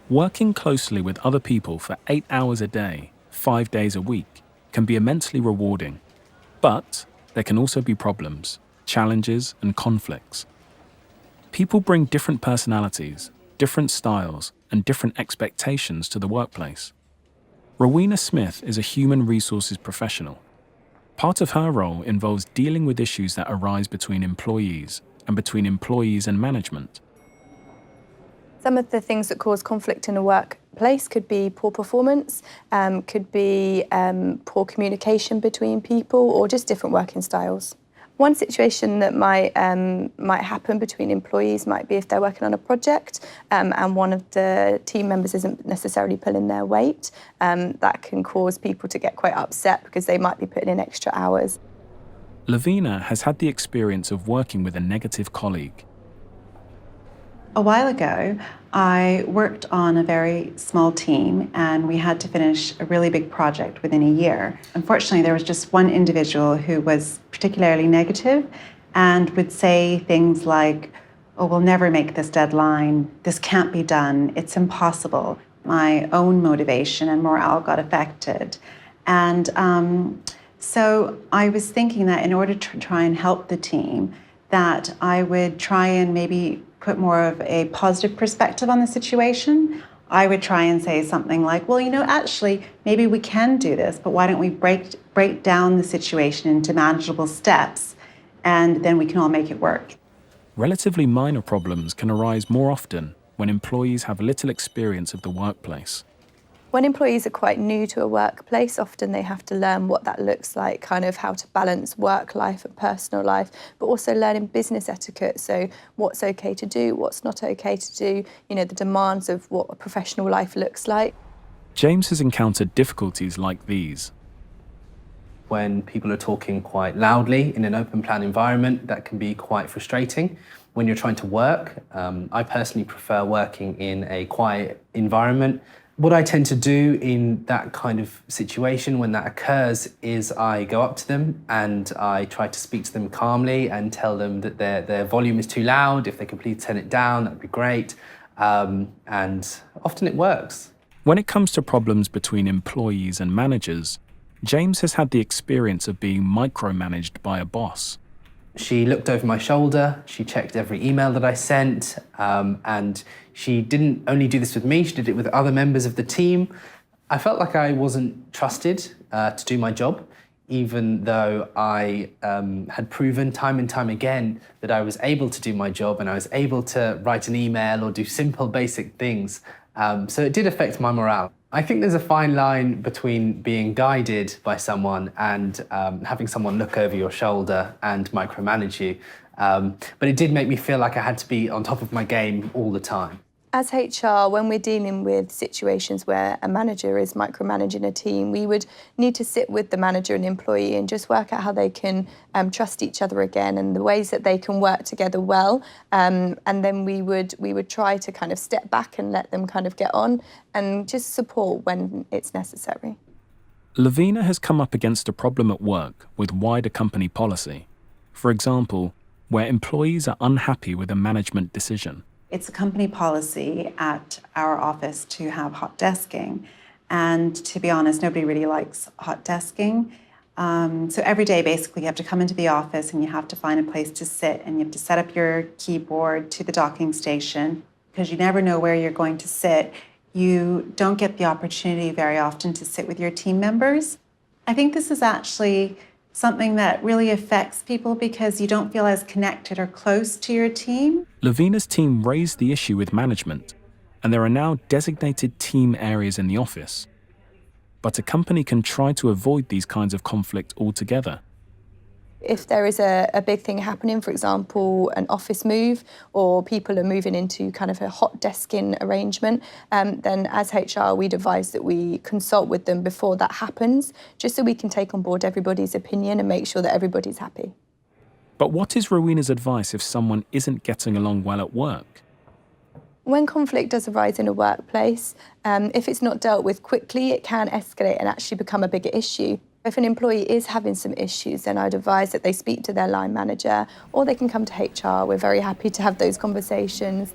Working closely with other people for 8 hours a day, 5 days a week, can be immensely rewarding. But there can also be problems, challenges, and conflicts. People bring different personalities, different styles, and different expectations to the workplace. Rowena Smith is a human resources professional. Part of her role involves dealing with issues that arise between employees and management. Some of the things that cause conflict in a workplace could be poor performance, could be poor communication between people, or just different working styles. One situation that might happen between employees might be if they're working on a project and one of the team members isn't necessarily pulling their weight. That can cause people to get quite upset because they might be putting in extra hours. Lavina has had the experience of working with a negative colleague. A while ago, I worked on a very small team and we had to finish a really big project within a year. Unfortunately, there was just one individual who was particularly negative and would say things like, "Oh, we'll never make this deadline. This can't be done. It's impossible." My own motivation and morale got affected. And so I was thinking that in order to try and help the team, that I would try and maybe put more of a positive perspective on the situation. I would try and say something like, well, actually, maybe we can do this, but why don't we break down the situation into manageable steps, and then we can all make it work. Relatively minor problems can arise more often when employees have little experience of the workplace. When employees are quite new to a workplace, often they have to learn what that looks like, kind of how to balance work life and personal life, but also learning business etiquette. So what's okay to do, what's not okay to do, the demands of what a professional life looks like. James has encountered difficulties like these. When people are talking quite loudly in an open plan environment, that can be quite frustrating. When you're trying to work, I personally prefer working in a quiet environment. What I tend to do in that kind of situation when that occurs is I go up to them and I try to speak to them calmly and tell them that their volume is too loud. If they could please turn it down, that'd be great. And often it works. When it comes to problems between employees and managers, James has had the experience of being micromanaged by a boss. She looked over my shoulder, she checked every email that I sent, and she didn't only do this with me, she did it with other members of the team. I felt like I wasn't trusted to do my job, even though I had proven time and time again that I was able to do my job and I was able to write an email or do simple basic things. So it did affect my morale. I think there's a fine line between being guided by someone and having someone look over your shoulder and micromanage you. But it did make me feel like I had to be on top of my game all the time. As HR, when we're dealing with situations where a manager is micromanaging a team, we would need to sit with the manager and employee and just work out how they can trust each other again and the ways that they can work together well. And then we would try to kind of step back and let them kind of get on and just support when it's necessary. Lavina has come up against a problem at work with wider company policy. For example, where employees are unhappy with a management decision. It's a company policy at our office to have hot desking. And to be honest, nobody really likes hot desking. So every day, basically, you have to come into the office and you have to find a place to sit and you have to set up your keyboard to the docking station because you never know where you're going to sit. You don't get the opportunity very often to sit with your team members. I think this is actually something that really affects people because you don't feel as connected or close to your team. Lavina's team raised the issue with management, and there are now designated team areas in the office. But a company can try to avoid these kinds of conflict altogether. If there is a big thing happening, for example, an office move, or people are moving into kind of a hot desking arrangement, then as HR, we'd advise that we consult with them before that happens, just so we can take on board everybody's opinion and make sure that everybody's happy. But what is Rowena's advice if someone isn't getting along well at work? When conflict does arise in a workplace, if it's not dealt with quickly, it can escalate and actually become a bigger issue. If an employee is having some issues, then I'd advise that they speak to their line manager or they can come to HR. We're very happy to have those conversations.